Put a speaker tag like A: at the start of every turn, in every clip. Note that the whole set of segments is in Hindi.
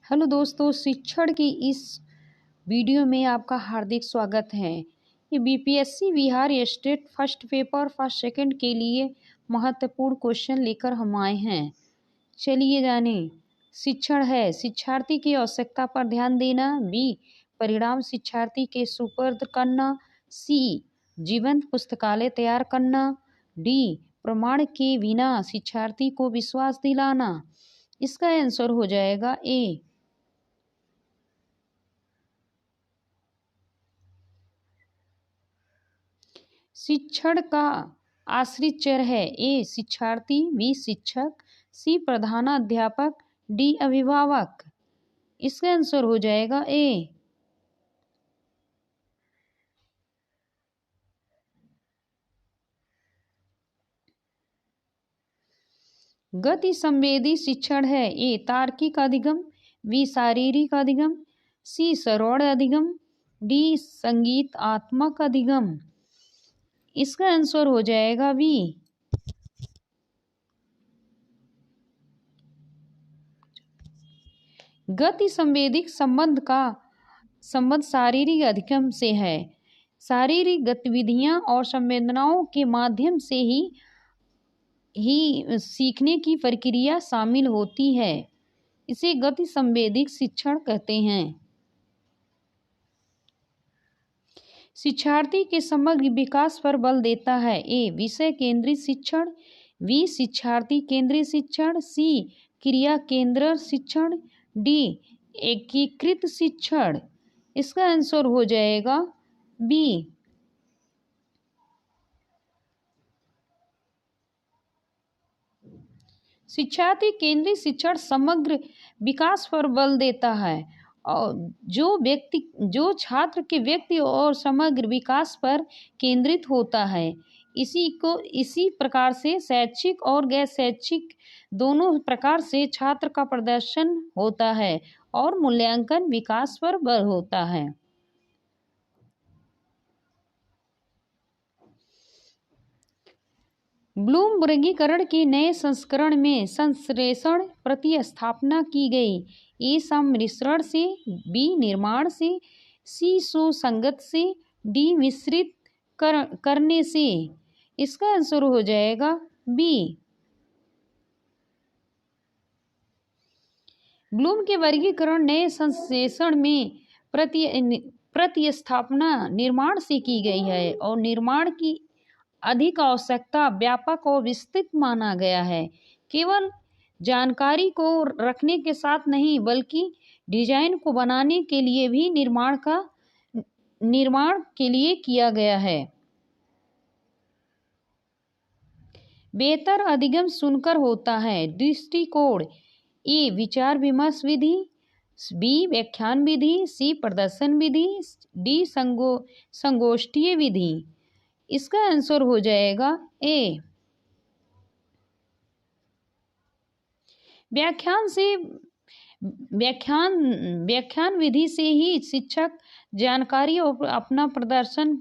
A: हेलो दोस्तों, शिक्षण की इस वीडियो में आपका हार्दिक स्वागत है। ये BPSC Bihar state first paper first second के लिए महत्वपूर्ण क्वेश्चन लेकर हम आए हैं। चलिए जाने। शिक्षण है शिक्षार्थी की आवश्यकता पर ध्यान देना। बी, परिणाम शिक्षार्थी के सुपुर्द करना। सी, जीवंत पुस्तकालय तैयार करना। डी, प्रमाण के बिना शिक्षार्थी को विश्वास दिलाना। इसका आंसर हो जाएगा ए। शिक्षण का आश्रित चर है। ए शिक्षार्थी, बी शिक्षक, सी प्रधानाध्यापक, डी अभिभावक। इसका आंसर हो जाएगा ए। गति संवेदी शिक्षण है। ए तार्किक अधिगम, बी शारीरिक अधिगम, सी श्रवण अधिगम, डी संगीतात्मक अधिगम। इसका आंसर हो जाएगा बी। गति संवेदिक संबंध शारीरिक अधिगम से है। शारीरिक गतिविधियां और संवेदनाओं के माध्यम से ही सीखने की प्रक्रिया शामिल होती है। इसे गति संवेदिक शिक्षण कहते हैं। शिक्षार्थी के समग्र विकास पर बल देता है। ए विषय केंद्रित शिक्षण, बी शिक्षार्थी केंद्रित शिक्षण, सी क्रिया केंद्रित शिक्षण, डी एकीकृत शिक्षण। इसका आंसर हो जाएगा बी। शिक्षार्थी केंद्रित शिक्षण समग्र विकास पर बल देता है और जो छात्र के व्यक्ति और समग्र विकास पर केंद्रित होता है। इसी प्रकार से शैक्षिक और गैर शैक्षिक दोनों प्रकार से छात्र का प्रदर्शन होता है और मूल्यांकन विकास पर बल होता है। ब्लूम वर्गीकरण के नए संस्करण में संश्लेषण प्रतिस्थापना की गई। ए सम्मिश्रण से, बी निर्माण से, सी सुसंगत से, डी मिश्रित करने से। इसका आंसर हो जाएगा बी। ब्लूम के वर्गीकरण नए संश्लेषण में प्रतिस्थापना निर्माण से की गई है और निर्माण की अधिक आवश्यकता व्यापक और विस्तृत माना गया है। केवल जानकारी को रखने के साथ नहीं बल्कि डिजाइन को बनाने के लिए भी निर्माण के लिए किया गया है। बेहतर अधिगम सुनकर होता है। दृष्टिकोण, ए विचार विमर्श विधि, बी व्याख्यान विधि, सी प्रदर्शन विधि, डी संगोष्ठीय विधि। इसका आंसर हो जाएगा ए। व्याख्यान विधि से ही शिक्षक जानकारी और अपना प्रदर्शन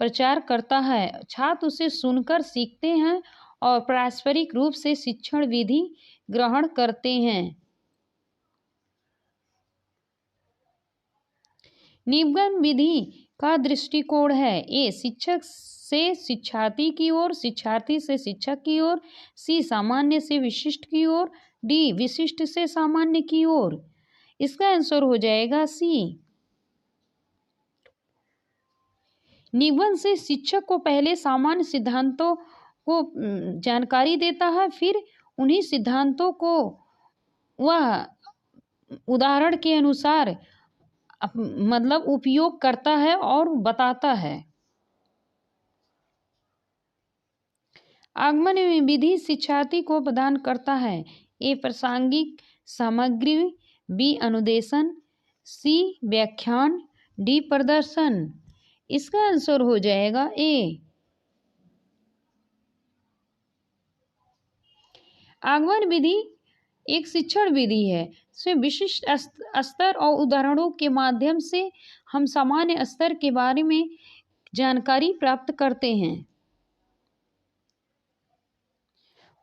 A: प्रचार करता है। छात्र उसे सुनकर सीखते हैं और पारस्परिक रूप से शिक्षण विधि ग्रहण करते हैं। निगमन विधि का दृष्टिकोण है। ए शिक्षक से शिक्षार्थी की ओर, शिक्षार्थी से शिक्षक की ओर, सी सामान्य से विशिष्ट की ओर, डी विशिष्ट से सामान्य की ओर। इसका आंसर हो जाएगा सी। निगमन से शिक्षक को पहले सामान्य सिद्धांतों को जानकारी देता है, फिर उन्हीं सिद्धांतों को वह उदाहरण के अनुसार उपयोग करता है और बताता है। आगमन विधि शिक्षार्थी को प्रदान करता है। ए प्रासंगिक सामग्री, बी अनुदेशन, सी व्याख्यान, डी प्रदर्शन। इसका आंसर हो जाएगा ए। आगमन विधि एक शिक्षण विधि है। इसमें विशिष्ट स्तर और उदाहरणों के माध्यम से हम सामान्य स्तर के बारे में जानकारी प्राप्त करते हैं।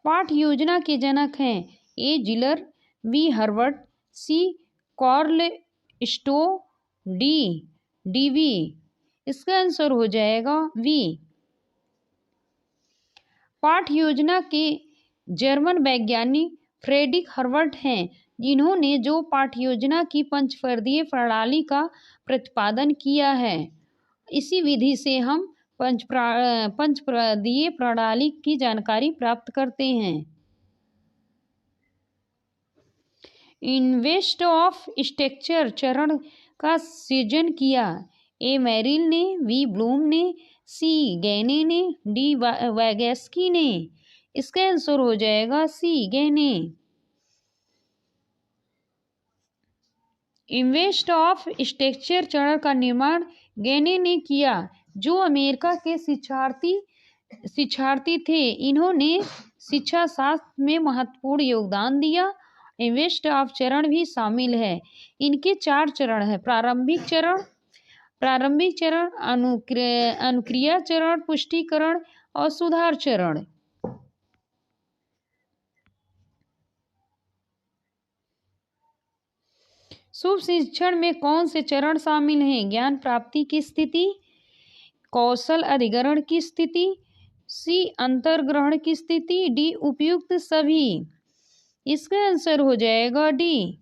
A: पाठ योजना के जनक हैं। ए जिलर, बी हर्बर्ट, सी कॉर्ल स्टो डी डीवी। इसका आंसर हो जाएगा वी। पाठ योजना के जर्मन वैज्ञानिक फ्रेडरिक हर्बर्ट हैं, जिन्होंने जो पाठ योजना की पंचपर्दीय प्रणाली का प्रतिपादन किया है। इसी विधि से हम पंचपर्दीय प्रणाली की जानकारी प्राप्त करते हैं। इन्वेस्ट ऑफ स्ट्रक्चर चरण का सृजन किया। ए मेरिल ने, वी ब्लूम ने, सी गैने ने, डी वैगेस्की ने। इसका आंसर हो जाएगा सी गैने। इन्वेस्ट ऑफ स्ट्रक्चर चरण का निर्माण गैने ने किया, जो अमेरिका के शिक्षार्थी थे। इन्होंने शिक्षा शास्त्र में महत्वपूर्ण योगदान दिया। इन्वेस्ट ऑफ चरण भी शामिल है। इनके 4 चरण है। प्रारंभिक चरण, अनुक्रिया चरण, पुष्टिकरण और सुधार चरण। शुभ शिक्षण में कौन से चरण शामिल हैं? ज्ञान प्राप्ति की स्थिति, कौशल अधिग्रहण की स्थिति, सी अंतर्ग्रहण की स्थिति, डी उपयुक्त सभी। इसका आंसर हो जाएगा डी।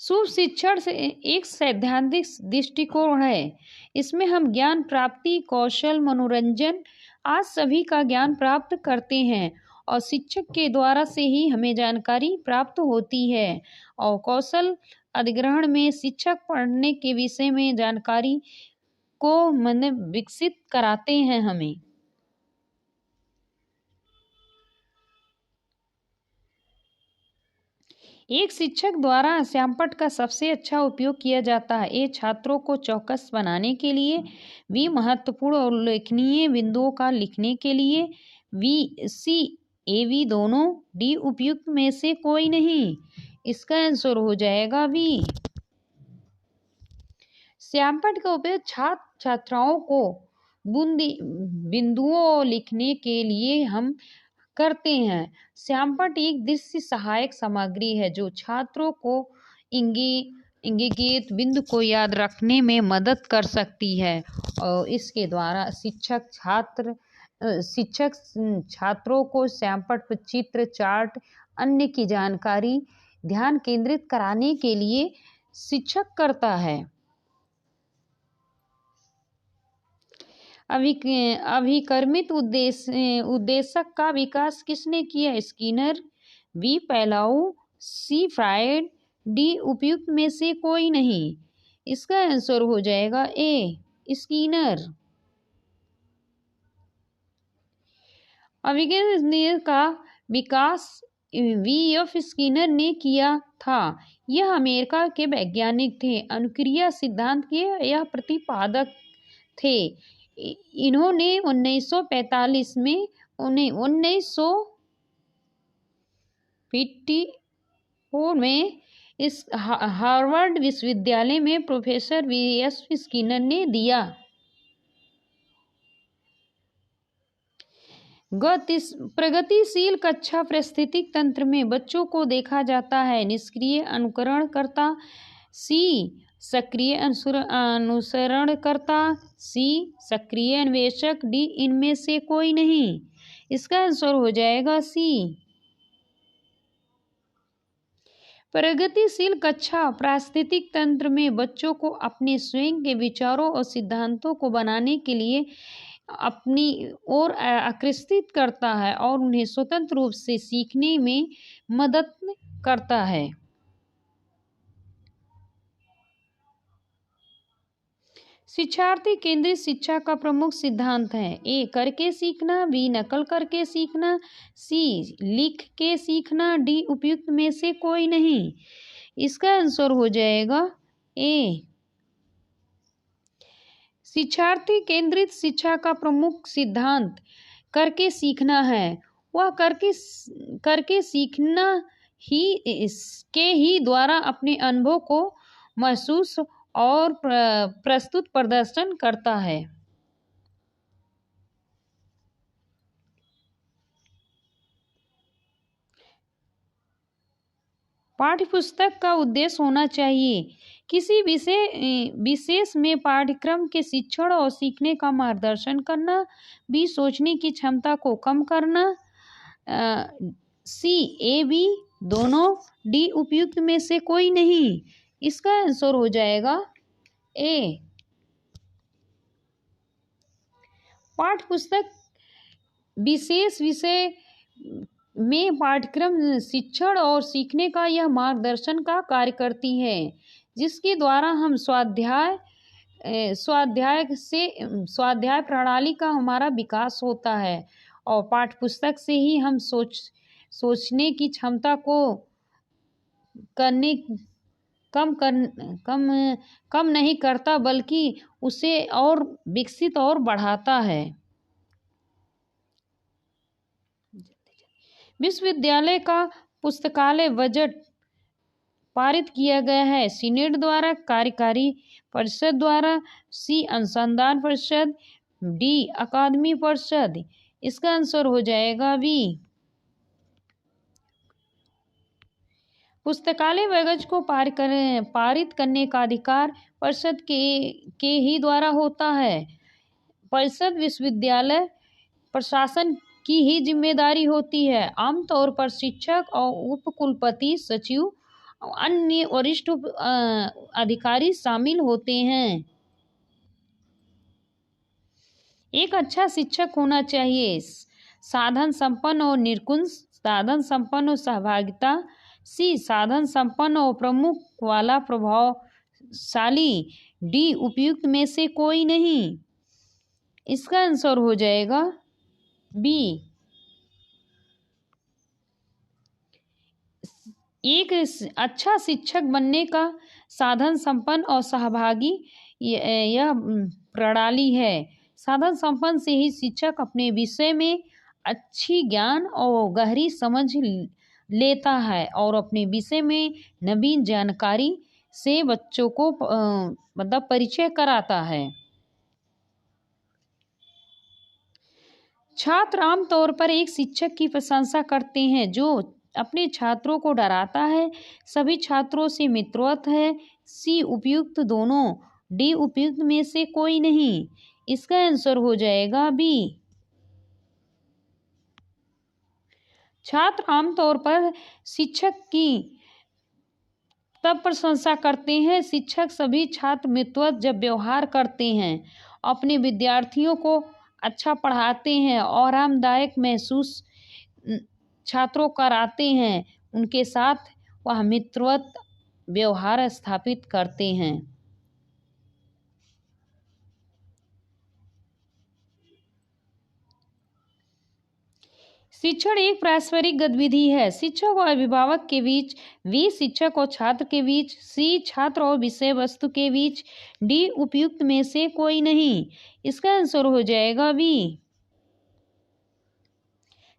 A: शुभ शिक्षण से एक सैद्धांतिक दृष्टिकोण है। इसमें हम ज्ञान प्राप्ति, कौशल, मनोरंजन आज सभी का ज्ञान प्राप्त करते हैं और शिक्षक के द्वारा से ही हमें जानकारी प्राप्त होती है। और कौशल अधिग्रहण में शिक्षक पढ़ने के विषय में जानकारी को विकसित कराते हैं हमें। एक शिक्षक द्वारा श्यामपट्ट का सबसे अच्छा उपयोग किया जाता है। ए छात्रों को चौकस बनाने के लिए, वी महत्वपूर्ण और उल्लेखनीय बिंदुओं का लिखने के लिए, वी सी ए वी दोनों, डी उपयुक्त में से कोई नहीं। इसका आंसर हो जाएगा वी। श्यामपट्ट का उपयोग छात्र छात्राओं को बिंदुओं लिखने के लिए हम करते हैं। श्यामपट्ट एक दृश्य सहायक सामग्री है जो छात्रों को इंगित बिंदु को याद रखने में मदद कर सकती है और इसके द्वारा शिक्षक छात्रों को श्यामपट्ट पर चित्र, चार्ट, अन्य की जानकारी ध्यान केंद्रित कराने के लिए शिक्षक करता है। अभिकर्मित उद्देश्यक का विकास किसने किया? स्किनर, बी पैलाउ, सी फ्रायड, डी उपयुक्त में से कोई नहीं। इसका आंसर हो जाएगा ए स्किनर। अभिकर्मित का विकास वी.एफ. स्किनर ने किया था। यह अमेरिका के वैज्ञानिक थे। अनुक्रिया सिद्धांत के यह प्रतिपादक थे। इन्होंने 1945 में 1954 में इस हार्वर्ड विश्वविद्यालय में प्रोफेसर वी.एस. स्किनर ने दिया। प्रगतिशील कक्षा पारिस्थितिक तंत्र में बच्चों को देखा जाता है। निष्क्रिय अनुकरणकर्ता, सी सक्रिय अनुसरणकर्ता, सी सक्रिय अन्वेषक, डी इनमें से कोई नहीं। इसका आंसर हो जाएगा सी। प्रगतिशील कक्षा पारिस्थितिक तंत्र में बच्चों को अपने स्वयं के विचारों और सिद्धांतों को बनाने के लिए अपनी ओर आकर्षित करता है और उन्हें स्वतंत्र रूप से सीखने में मदद करता है। शिक्षार्थी केंद्रित शिक्षा का प्रमुख सिद्धांत है। ए करके सीखना, बी नकल करके सीखना, सी लिख के सीखना, डी उपयुक्त में से कोई नहीं। इसका आंसर हो जाएगा ए। शिक्षार्थी केंद्रित शिक्षा का प्रमुख सिद्धांत करके सीखना है। वह करके सीखना ही इसके ही द्वारा अपने अनुभव को महसूस और प्रस्तुत प्रदर्शन करता है। पाठ्यपुस्तक का उद्देश्य होना चाहिए किसी विशेष में पाठ्यक्रम के शिक्षण और सीखने का मार्गदर्शन करना, बी सोचने की क्षमता को कम करना, सी ए बी दोनों, डी उपयुक्त में से कोई नहीं। इसका आंसर हो जाएगा ए। पाठ्यपुस्तक विशेष विषय में पाठ्यक्रम शिक्षण और सीखने का यह मार्गदर्शन का कार्य करती है, जिसके द्वारा हम स्वाध्याय प्रणाली का हमारा विकास होता है और पाठ्यपुस्तक से ही हम सोचने की क्षमता को कम नहीं करता, बल्कि उसे और विकसित और बढ़ाता है। विश्वविद्यालय का पुस्तकालय बजट पारित किया गया है, सीनेट द्वारा, कार्यकारी परिषद द्वारा, सी अनुसंधान परिषद, डी अकादमी परिषद। इसका आंसर हो जाएगा बी। पुस्तकालय बजट को पारित करने का अधिकार परिषद के ही द्वारा होता है। परिषद विश्वविद्यालय प्रशासन की ही जिम्मेदारी होती है। आमतौर पर शिक्षक और उपकुलपति, सचिव, अन्य वरिष्ठ अधिकारी शामिल होते हैं। एक अच्छा शिक्षक होना चाहिए साधन संपन्न और निरंकुश, साधन संपन्न और सहभागिता, सी साधन संपन्न और प्रमुख वाला प्रभावशाली, डी उपयुक्त में से कोई नहीं। इसका आंसर हो जाएगा बी। एक अच्छा शिक्षक बनने का साधन संपन्न और सहभागी यह प्रणाली है। साधन संपन्न से ही शिक्षक अपने विषय में अच्छी ज्ञान और गहरी समझ लेता है और अपने विषय में नवीन जानकारी से बच्चों को परिचय कराता है। छात्र आमतौर पर एक शिक्षक की प्रशंसा करते हैं जो अपने छात्रों को डराता है, सभी छात्रों से मित्रवत है, सी उपयुक्त दोनों, डी उपयुक्त में से कोई नहीं। इसका आंसर हो जाएगा बी। छात्र आमतौर पर शिक्षक की तब प्रशंसा करते हैं शिक्षक सभी छात्र मित्रवत जब व्यवहार करते हैं, अपने विद्यार्थियों को अच्छा पढ़ाते हैं और आरामदायक महसूस छात्रों कराते हैं, उनके साथ वह मित्रवत व्यवहार स्थापित करते हैं। शिक्षण एक पारस्परिक गतिविधि है, शिक्षक और अभिभावक के बीच, बी शिक्षक और छात्र के बीच, सी छात्र और विषय वस्तु के बीच, डी उपयुक्त में से कोई नहीं। इसका आंसर हो जाएगा बी।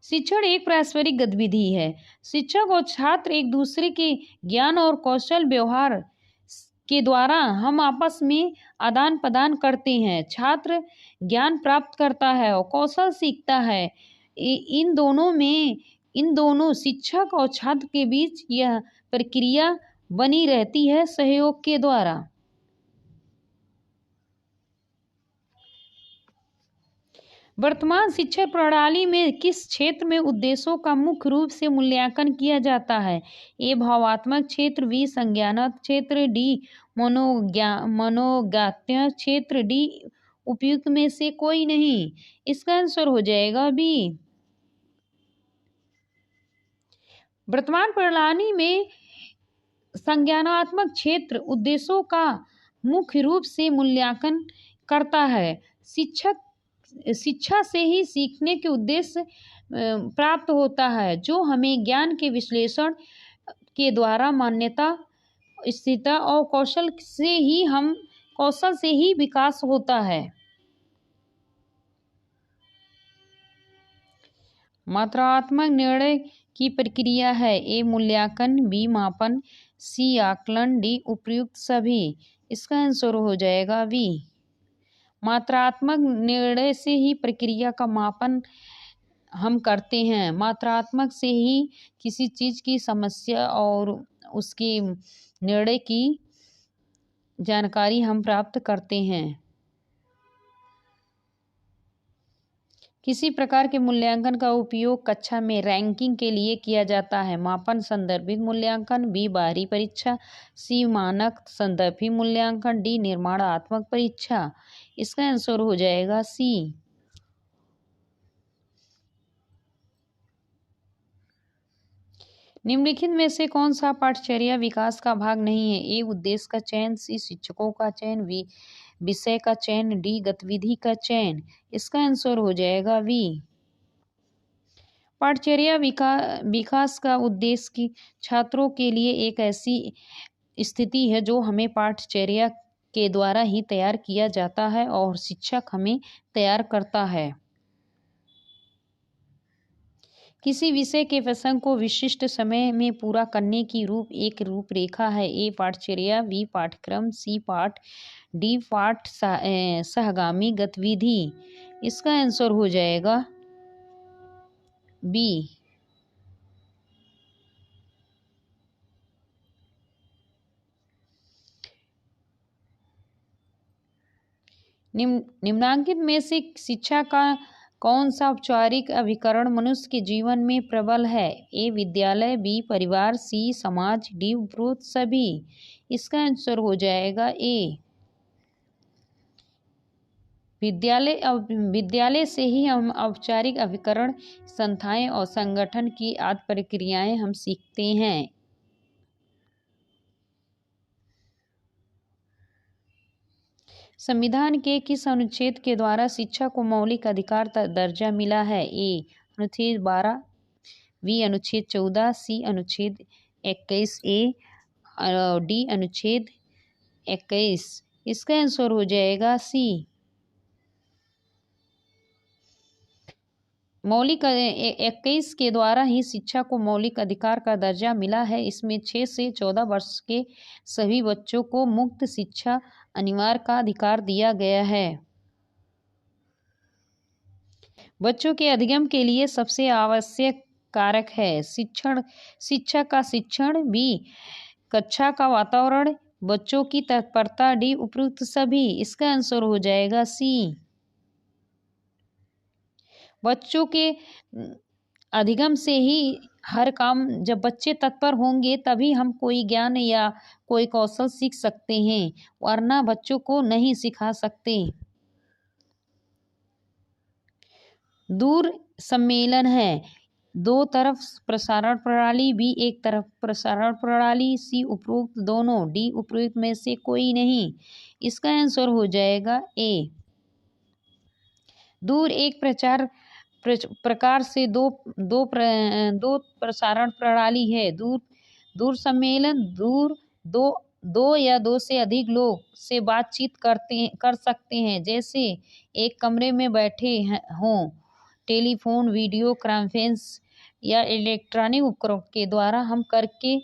A: शिक्षण एक पारस्परिक गतिविधि है, शिक्षक और छात्र एक दूसरे के ज्ञान और कौशल व्यवहार के द्वारा हम आपस में आदान प्रदान करते हैं। छात्र ज्ञान प्राप्त करता है और कौशल सीखता है। इन दोनों शिक्षक और छात्र के बीच यह प्रक्रिया बनी रहती है सहयोग के द्वारा। वर्तमान शिक्षा प्रणाली में किस क्षेत्र में उद्देश्यों का मुख्य रूप से मूल्यांकन किया जाता है? ए भावात्मक क्षेत्र, बी संज्ञानात्मक क्षेत्र, डी मनोज्ञात्मक क्षेत्र, डी उपयुक्त में से कोई नहीं। इसका आंसर हो जाएगा बी। वर्तमान प्रणाली में संज्ञानात्मक क्षेत्र उद्देश्यों का मुख्य रूप से मूल्यांकन करता है। शिक्षा से ही सीखने के उद्देश्य प्राप्त होता है, जो हमें ज्ञान के विश्लेषण के द्वारा मान्यता, स्थिरता और कौशल से ही विकास होता है। मात्रात्मक निर्णय की प्रक्रिया है, ए मूल्यांकन, बी मापन, सी आकलन, डी उपयुक्त सभी। इसका आंसर हो जाएगा बी। मात्रात्मक निर्णय से ही प्रक्रिया का मापन हम करते हैं। मात्रात्मक से ही किसी चीज की समस्या और उसकी निर्णय की जानकारी हम प्राप्त करते हैं। किसी प्रकार के मूल्यांकन का उपयोग कक्षा में रैंकिंग के लिए किया जाता है। मापन संदर्भित मूल्यांकन, बी बाहरी परीक्षा, सी मानक संदर्भित मूल्यांकन, डी निर्माणात्मक परीक्षा। इसका आंसर हो जाएगा सी। निम्नलिखित में से कौन सा पाठचर्या विकास का भाग नहीं है? ए उद्देश्य का चयन, सी शिक्षकों का चयन, विषय का चयन, डी गतिविधि का चयन। इसका आंसर हो जाएगा बी। पाठचर्या विकास का उद्देश्य की छात्रों के लिए एक ऐसी स्थिति है जो हमें पाठचर्या के द्वारा ही तैयार किया जाता है और शिक्षक हमें तैयार करता है। किसी विषय के प्रसंग को विशिष्ट समय में पूरा करने की एक रूपरेखा है। ए पाठचर्या, बी पाठ्यक्रम, सी पाठ, डी पाठ सहगामी गतिविधि। इसका आंसर हो जाएगा बी। निम्नांकित में से शिक्षा का कौन सा औपचारिक अभिकरण मनुष्य के जीवन में प्रबल है? ए विद्यालय, बी परिवार, सी समाज, डी उपरोक्त सभी। इसका आंसर हो जाएगा ए विद्यालय से ही हम औपचारिक अभिकरण, संस्थाएं और संगठन की आदि प्रक्रियाएं हम सीखते हैं। संविधान के किस अनुच्छेद के द्वारा शिक्षा को मौलिक अधिकार दर्जा मिला है? ए अनुच्छेद 12, बी अनुच्छेद 14, सी अनुच्छेद 21 ए, डी अनुच्छेद 21। इसका आंसर हो जाएगा सी। मौलिक 21 के द्वारा ही शिक्षा को मौलिक अधिकार का दर्जा मिला है। इसमें 6 से 14 वर्ष के सभी बच्चों को मुक्त शिक्षा अनिवार्य का अधिकार दिया गया है। बच्चों के अधिगम के लिए सबसे आवश्यक कारक है शिक्षा का शिक्षण, बी कक्षा का वातावरण, बच्चों की तत्परता, डी उपयुक्त सभी। इसका आंसर हो जाएगा सी। बच्चों के अधिगम से ही हर काम, जब बच्चे तत्पर होंगे तभी हम कोई ज्ञान या कोई कौशल सीख सकते हैं, वरना बच्चों को नहीं सिखा सकते। दूर सम्मेलन है। दो तरफ प्रसारण प्रणाली, बी एक तरफ प्रसारण प्रणाली, सी उपरोक्त दोनों, डी उपरोक्त में से कोई नहीं। इसका आंसर हो जाएगा ए। दूर एक प्रकार से दो प्रसारण प्रणाली है। दूर सम्मेलन दो या दो से अधिक लोग से बातचीत कर सकते हैं, जैसे एक कमरे में बैठे हों। टेलीफोन, वीडियो कॉन्फ्रेंस या इलेक्ट्रॉनिक उपकरण के द्वारा हम करके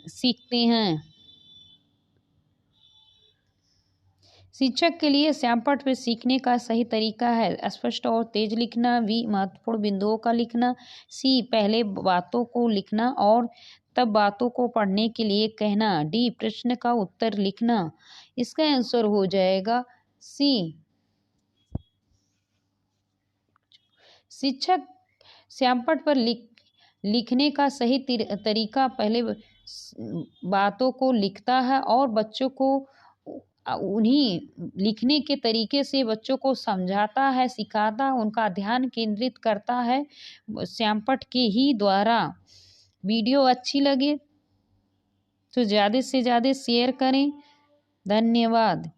A: सीखते हैं। शिक्षक के लिए श्यामपट्ट पर सीखने का सही तरीका है स्पष्ट और तेज लिखना, बी महत्वपूर्ण बिंदुओं का लिखना, सी पहले बातों को लिखना और तब बातों को पढ़ने के लिए कहना, डी प्रश्न का उत्तर लिखना। इसका आंसर हो जाएगा सी। शिक्षक श्यामपट्ट पर लिखने का सही तरीका पहले बातों को लिखता है और बच्चों को उन्हीं लिखने के तरीके से बच्चों को समझाता है, सिखाता, उनका ध्यान केंद्रित करता है श्यामपट्ट के ही द्वारा। वीडियो अच्छी लगे तो ज़्यादा से ज़्यादा शेयर करें। धन्यवाद।